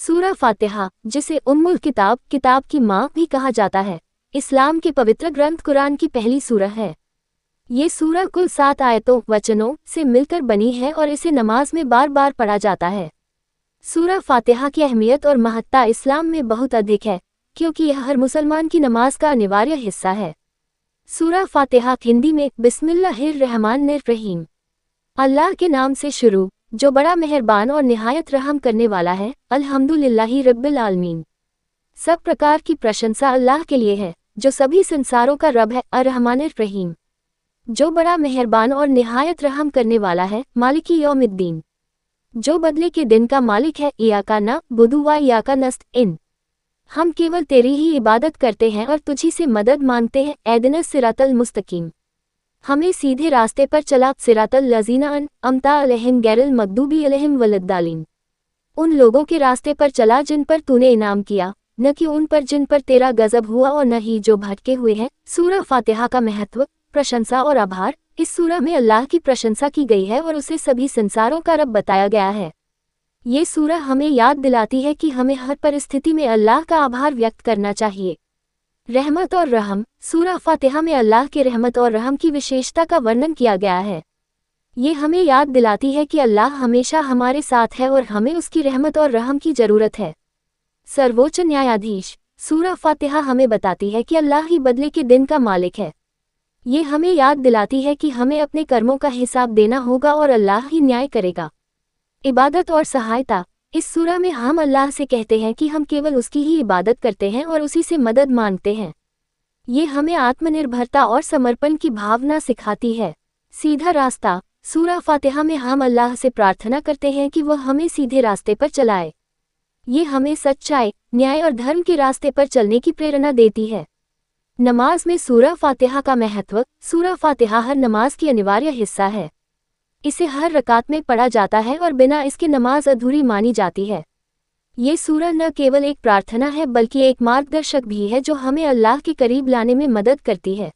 सूरह फातिहा, जिसे उम्मुल किताब, किताब की माँ भी कहा जाता है, इस्लाम के पवित्र ग्रंथ कुरान की पहली सूरह है। ये सूरह कुल 7 आयतों वचनों से मिलकर बनी है और इसे नमाज में बार बार पढ़ा जाता है। सूरह फातिहा की अहमियत और महत्ता इस्लाम में बहुत अधिक है, क्योंकि यह हर मुसलमान की नमाज का अनिवार्य हिस्सा है। सूरह फातिहा हिंदी में बिस्मिल्लाहिर्रहमानिर्रहीम, अल्लाह के नाम से शुरू, जो बड़ा मेहरबान और निहायत रहम करने वाला है। अल्हम्दुलिल्लाहि रब्बिल आलमीन, सब प्रकार की प्रशंसा अल्लाह के लिए है, जो सभी संसारों का रब है। अर्रहमानिर्रहीम, जो बड़ा मेहरबान और निहायत रहम करने वाला है। मालिकी यौमिद्दीन, जो बदले के दिन का मालिक है। इयाका नअबुदु व इयाका नस्तईन, हम केवल तेरी ही इबादत करते हैं और तुझी से मदद मांगते हैं। एहदिनस सिरातल मुस्तकीम, हमें सीधे रास्ते पर चला। सिरातल लज़ीना अनअमता अलैहिम गैरिल मग़दूबी अलैहिम वलद्दालिन, उन लोगों के रास्ते पर चला जिन पर तूने इनाम किया, न कि उन पर जिन पर तेरा गज़ब हुआ, और न ही जो भटके हुए हैं। सूरह फातिहा का महत्व, प्रशंसा और आभार। इस सूरह में अल्लाह की प्रशंसा की गई है और उसे सभी संसारों का रब बताया गया है। ये सूरह हमें याद दिलाती है कि हमें हर परिस्थिति में अल्लाह का आभार व्यक्त करना चाहिए। रहमत और रहम, सूरह फातिहा में अल्लाह के रहमत और रहम की विशेषता का वर्णन किया गया है। ये हमें याद दिलाती है कि अल्लाह हमेशा हमारे साथ है और हमें उसकी रहमत और रहम की ज़रूरत है। सर्वोच्च न्यायाधीश, सूरह फातिहा हमें बताती है कि अल्लाह ही बदले के दिन का मालिक है। ये हमें याद दिलाती है कि हमें अपने कर्मों का हिसाब देना होगा और अल्लाह ही न्याय करेगा। इबादत और सहायता, इस सूरह में हम अल्लाह से कहते हैं कि हम केवल उसकी ही इबादत करते हैं और उसी से मदद मांगते हैं। ये हमें आत्मनिर्भरता और समर्पण की भावना सिखाती है। सीधा रास्ता, सूरह फातिहा में हम अल्लाह से प्रार्थना करते हैं कि वह हमें सीधे रास्ते पर चलाए। ये हमें सच्चाई, न्याय और धर्म के रास्ते पर चलने की प्रेरणा देती है। नमाज में सूरह फातिहा का महत्व, सूरह फातिहा हर नमाज की अनिवार्य हिस्सा है। इसे हर रकात में पढ़ा जाता है और बिना इसके नमाज अधूरी मानी जाती है। ये सूरह न केवल एक प्रार्थना है बल्कि एक मार्गदर्शक भी है जो हमें अल्लाह के करीब लाने में मदद करती है।